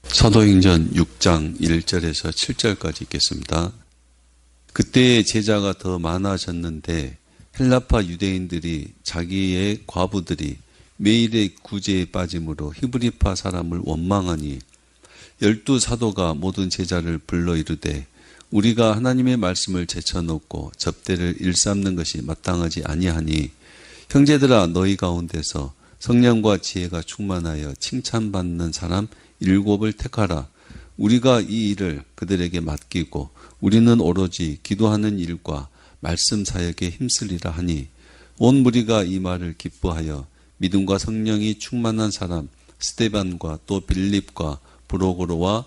사도행전 6장 1절에서 7절까지 읽겠습니다. 그때의 제자가 더 많아졌는데 헬라파 유대인들이 자기의 과부들이 매일의 구제에 빠짐으로 히브리파 사람을 원망하니 12사도가 모든 제자를 불러 이르되 우리가 하나님의 말씀을 제쳐놓고 접대를 일삼는 것이 마땅하지 아니하니 형제들아 너희 가운데서 성령과 지혜가 충만하여 칭찬받는 사람 7을 택하라. 우리가 이 일을 그들에게 맡기고 우리는 오로지 기도하는 일과 말씀 사역에 힘쓰리라 하니 온 무리가 이 말을 기뻐하여 믿음과 성령이 충만한 사람 스데반과 또 빌립과 브로고로와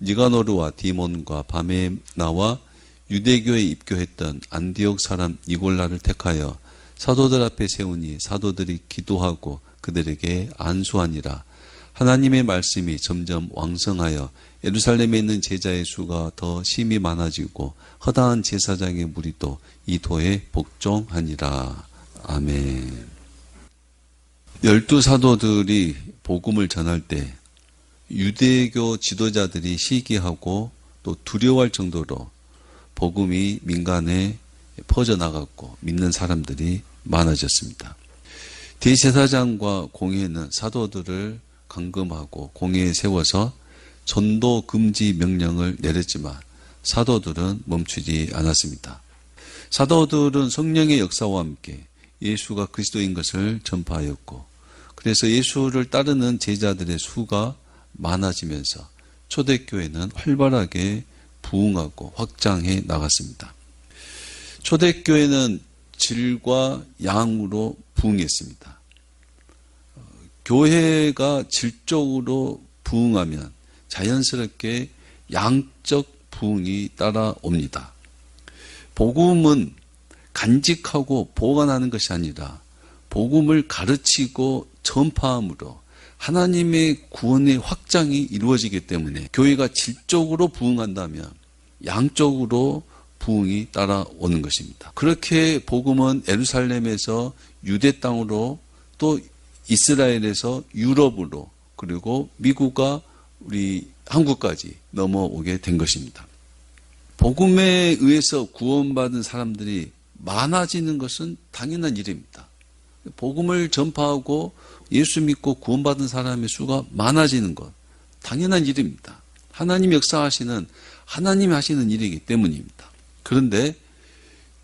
니가노르와 디몬과 바메나와 유대교에 입교했던 안디옥 사람 니골라를 택하여 사도들 앞에 세우니 사도들이 기도하고 그들에게 안수하니라. 하나님의 말씀이 점점 왕성하여 예루살렘에 있는 제자의 수가 더 심히 많아지고 허다한 제사장의 무리도 이 도에 복종하니라. 아멘. 12사도들이 복음을 전할 때 유대교 지도자들이 시기하고 또 두려워할 정도로 복음이 민간에 퍼져나갔고 믿는 사람들이 많아졌습니다. 대제사장과 공회는 사도들을 감금하고 공회에 세워서 전도 금지 명령을 내렸지만 사도들은 멈추지 않았습니다. 사도들은 성령의 역사와 함께 예수가 그리스도인 것을 전파하였고 그래서 예수를 따르는 제자들의 수가 많아지면서 초대교회는 활발하게 부흥하고 확장해 나갔습니다. 초대교회는 질과 양으로 부흥했습니다. 교회가 질적으로 부흥하면 자연스럽게 양적 부흥이 따라옵니다. 복음은 간직하고 보관하는 것이 아니라 복음을 가르치고 전파함으로 하나님의 구원의 확장이 이루어지기 때문에 교회가 질적으로 부흥한다면 양적으로 부흥이 따라오는 것입니다. 그렇게 복음은 예루살렘에서 유대 땅으로 또 이스라엘에서 유럽으로 그리고 미국과 우리 한국까지 넘어오게 된 것입니다. 복음에 의해서 구원받은 사람들이 많아지는 것은 당연한 일입니다. 복음을 전파하고 예수 믿고 구원받은 사람의 수가 많아지는 것 당연한 일입니다. 하나님 역사하시는 하나님이 하시는 일이기 때문입니다. 그런데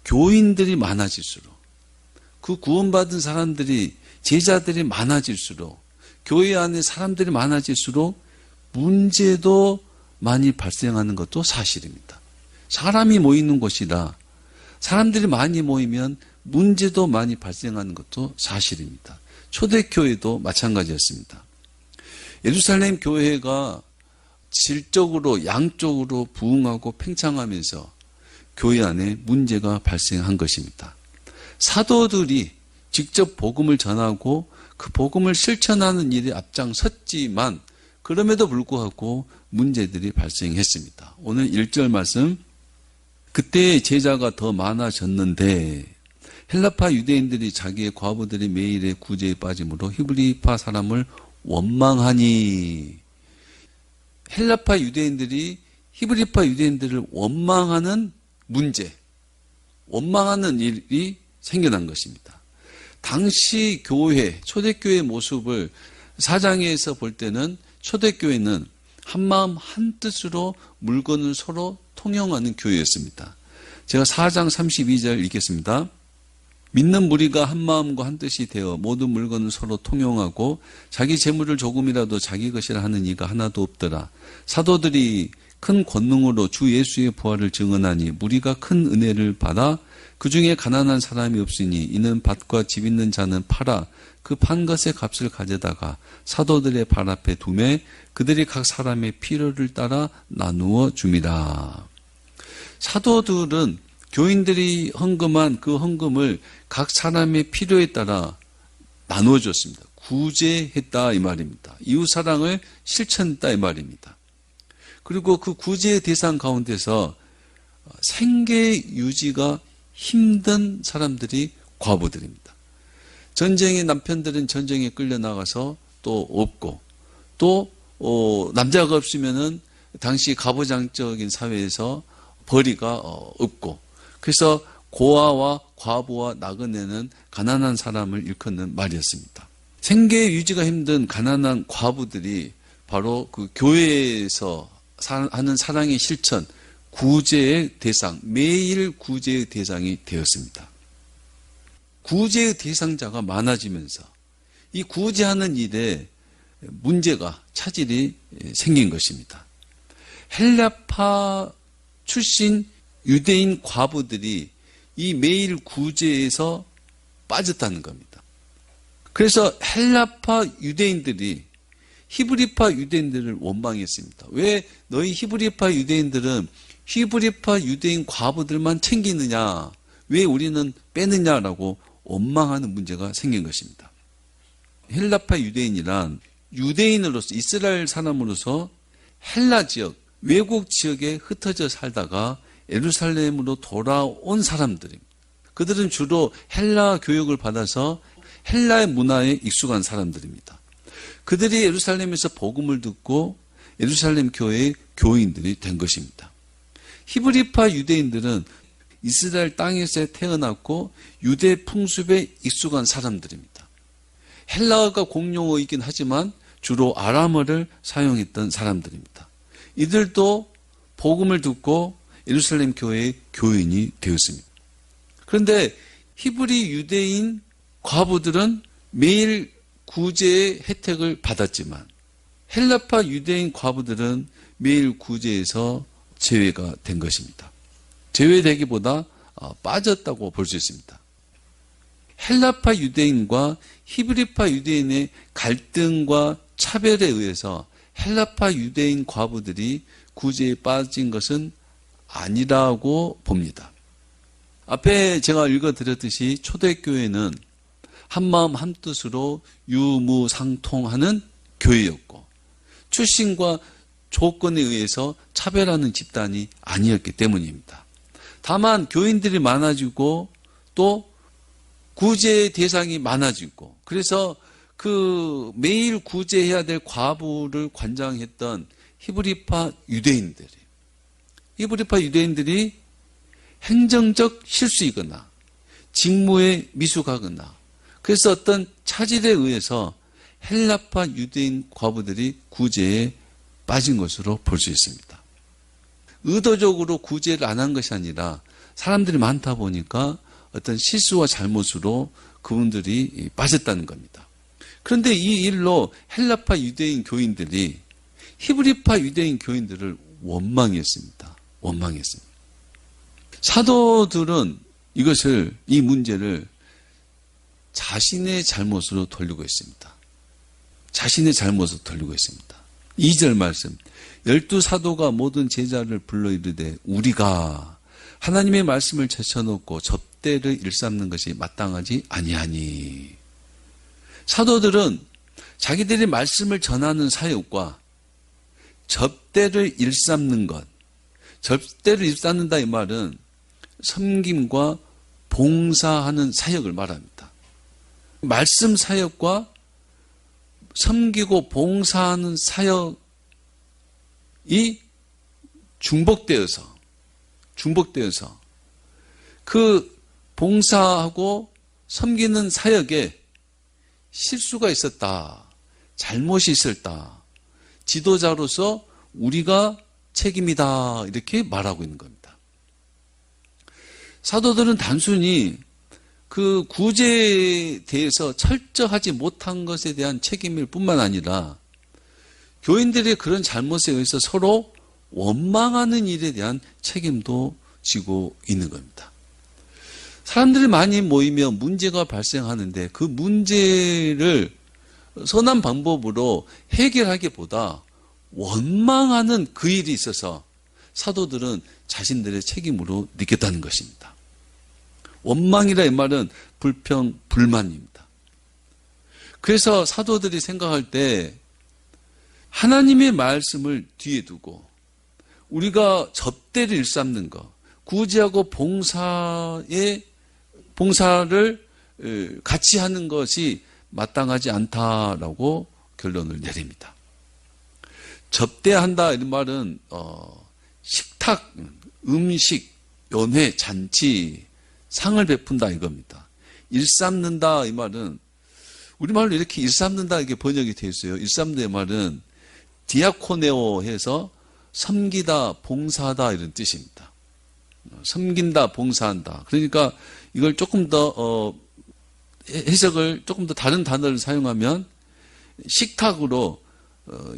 교인들이 많아질수록 그 구원받은 사람들이 제자들이 많아질수록 교회 안에 사람들이 많아질수록 문제도 많이 발생하는 것도 사실입니다. 사람이 모이는 곳이라 사람들이 많이 모이면 문제도 많이 발생하는 것도 사실입니다. 초대교회도 마찬가지였습니다. 예루살렘 교회가 질적으로 양적으로 부흥하고 팽창하면서 교회 안에 문제가 발생한 것입니다. 사도들이 직접 복음을 전하고 그 복음을 실천하는 일에 앞장섰지만 그럼에도 불구하고 문제들이 발생했습니다. 오늘 1절 말씀 그때 제자가 더 많아졌는데 헬라파 유대인들이 자기의 과부들이 매일의 구제에 빠짐으로 히브리파 사람을 원망하니 헬라파 유대인들이 히브리파 유대인들을 원망하는 문제, 원망하는 일이 생겨난 것입니다. 당시 교회, 초대교회의 모습을 4장에서 볼 때는 초대교회는 한마음 한뜻으로 물건을 서로 통용하는 교회였습니다. 제가 4장 32절 읽겠습니다. 믿는 무리가 한마음과 한뜻이 되어 모든 물건을 서로 통용하고 자기 재물을 조금이라도 자기 것이라 하는 이가 하나도 없더라. 사도들이 큰 권능으로 주 예수의 부활을 증언하니 무리가 큰 은혜를 받아 그 중에 가난한 사람이 없으니 이는 밭과 집 있는 자는 팔아 그 판 것의 값을 가져다가 사도들의 발 앞에 두매 그들이 각 사람의 필요를 따라 나누어 줌이라. 사도들은 교인들이 헌금한 그 헌금을 각 사람의 필요에 따라 나누어 줬습니다. 구제했다 이 말입니다. 이웃사랑을 실천했다 이 말입니다. 그리고 그 구제의 대상 가운데서 생계 유지가 힘든 사람들이 과부들입니다. 전쟁의 남편들은 전쟁에 끌려나가서 또 없고 또 남자가 없으면은 당시 가부장적인 사회에서 벌이가 없고, 그래서 고아와 과부와 나그네는 가난한 사람을 일컫는 말이었습니다. 생계 유지가 힘든 가난한 과부들이 바로 그 교회에서 하는 사랑의 실천, 구제의 대상, 매일 구제의 대상이 되었습니다. 구제의 대상자가 많아지면서 이 구제하는 일에 문제가, 차질이 생긴 것입니다. 헬라파 출신 유대인 과부들이 이 매일 구제에서 빠졌다는 겁니다. 그래서 헬라파 유대인들이 히브리파 유대인들을 원망했습니다. 왜 너희 히브리파 유대인들은 히브리파 유대인 과부들만 챙기느냐, 왜 우리는 빼느냐라고 원망하는 문제가 생긴 것입니다. 헬라파 유대인이란 유대인으로서, 이스라엘 사람으로서 헬라 지역, 외국 지역에 흩어져 살다가 예루살렘으로 돌아온 사람들입니다. 그들은 주로 헬라 교육을 받아서 헬라의 문화에 익숙한 사람들입니다. 그들이 예루살렘에서 복음을 듣고 예루살렘 교회의 교인들이 된 것입니다. 히브리파 유대인들은 이스라엘 땅에서 태어났고 유대 풍습에 익숙한 사람들입니다. 헬라어가 공용어이긴 하지만 주로 아람어를 사용했던 사람들입니다. 이들도 복음을 듣고 예루살렘 교회의 교인이 되었습니다. 그런데 히브리 유대인 과부들은 매일 구제의 혜택을 받았지만 헬라파 유대인 과부들은 매일 구제에서 제외가 된 것입니다. 제외되기보다 빠졌다고 볼 수 있습니다. 헬라파 유대인과 히브리파 유대인의 갈등과 차별에 의해서 헬라파 유대인 과부들이 구제에 빠진 것은 아니라고 봅니다. 앞에 제가 읽어드렸듯이 초대교회는 한마음 한뜻으로 유무상통하는 교회였고 출신과 조건에 의해서 차별하는 집단이 아니었기 때문입니다. 다만 교인들이 많아지고 또 구제 대상이 많아지고, 그래서 그 매일 구제해야 될 과부를 관장했던 히브리파 유대인들이 행정적 실수이거나 직무에 미숙하거나, 그래서 어떤 차질에 의해서 헬라파 유대인 과부들이 구제에 빠진 것으로 볼 수 있습니다. 의도적으로 구제를 안 한 것이 아니라 사람들이 많다 보니까 어떤 실수와 잘못으로 그분들이 빠졌다는 겁니다. 그런데 이 일로 헬라파 유대인 교인들이 히브리파 유대인 교인들을 원망했습니다. 사도들은 이 문제를 자신의 잘못으로 돌리고 있습니다. 2절 말씀. 12사도가 모든 제자를 불러 이르되 우리가 하나님의 말씀을 제쳐놓고 접대를 일삼는 것이 마땅하지 아니하니. 사도들은 자기들이 말씀을 전하는 사역과 접대를 일삼는 것, 접대를 일삼는다 이 말은 섬김과 봉사하는 사역을 말합니다. 말씀 사역과 섬기고 봉사하는 사역이 중복되어서 그 봉사하고 섬기는 사역에 실수가 있었다, 잘못이 있었다, 지도자로서 우리가 책임이다, 이렇게 말하고 있는 겁니다. 사도들은 단순히 그 구제에 대해서 철저하지 못한 것에 대한 책임일 뿐만 아니라 교인들의 그런 잘못에 의해서 서로 원망하는 일에 대한 책임도 지고 있는 겁니다. 사람들이 많이 모이면 문제가 발생하는데 그 문제를 선한 방법으로 해결하기보다 원망하는 그 일이 있어서 사도들은 자신들의 책임으로 느꼈다는 것입니다. 원망이라 이 말은 불평, 불만입니다. 그래서 사도들이 생각할 때 하나님의 말씀을 뒤에 두고 우리가 접대를 일삼는 것, 구제하고 봉사를 같이 하는 것이 마땅하지 않다라고 결론을 내립니다. 접대한다 이런 말은 식탁, 음식, 연회, 잔치, 상을 베푼다 이겁니다. 일삼는다 이 말은 우리말로 이렇게 일삼는다 이렇게 번역이 되어 있어요. 일삼는다의 말은 디아코네오 해서 섬기다, 봉사하다 이런 뜻입니다. 섬긴다, 봉사한다. 그러니까 이걸 조금 더 해석을 조금 더 다른 단어를 사용하면 식탁으로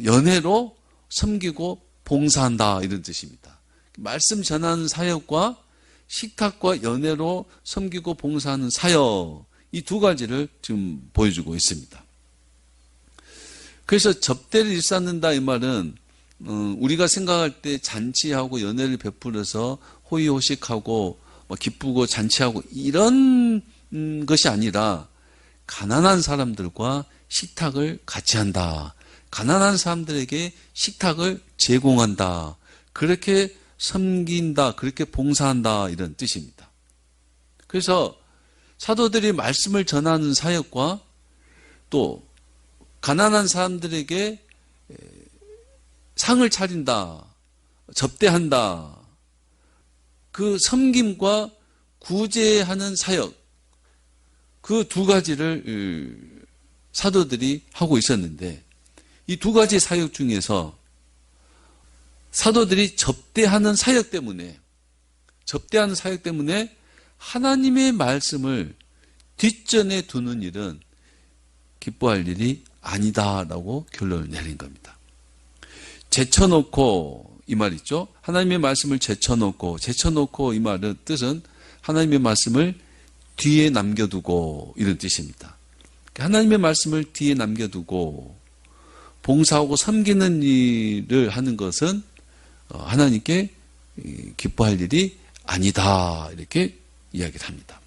연회로 섬기고 봉사한다 이런 뜻입니다. 말씀 전하는 사역과 식탁과 연회로 섬기고 봉사하는 사역 이 두 가지를 지금 보여주고 있습니다. 그래서 접대를 일삼는다 이 말은 우리가 생각할 때 잔치하고 연회를 베풀어서 호의호식하고 기쁘고 잔치하고 이런 것이 아니라 가난한 사람들과 식탁을 같이 한다. 가난한 사람들에게 식탁을 제공한다. 그렇게 섬긴다. 그렇게 봉사한다. 이런 뜻입니다. 그래서 사도들이 말씀을 전하는 사역과 또 가난한 사람들에게 상을 차린다. 접대한다. 그 섬김과 구제하는 사역 그 두 가지를 사도들이 하고 있었는데 이 두 가지 사역 중에서 사도들이 접대하는 사역 때문에 하나님의 말씀을 뒷전에 두는 일은 기뻐할 일이 아니다라고 결론을 내린 겁니다. 제쳐놓고 이 말 있죠. 하나님의 말씀을 제쳐놓고 이 말의 뜻은 하나님의 말씀을 뒤에 남겨두고 이런 뜻입니다. 하나님의 말씀을 뒤에 남겨두고 봉사하고 섬기는 일을 하는 것은 하나님께 기뻐할 일이 아니다 이렇게 이야기를 합니다.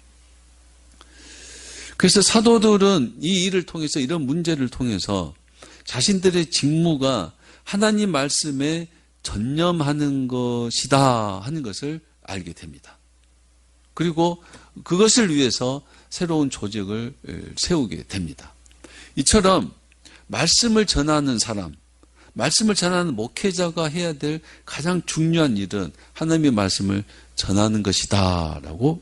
그래서 사도들은 이 일을 통해서 이런 문제를 통해서 자신들의 직무가 하나님 말씀에 전념하는 것이다 하는 것을 알게 됩니다. 그리고 그것을 위해서 새로운 조직을 세우게 됩니다. 이처럼 말씀을 전하는 사람, 말씀을 전하는 목회자가 해야 될 가장 중요한 일은 하나님의 말씀을 전하는 것이다 라고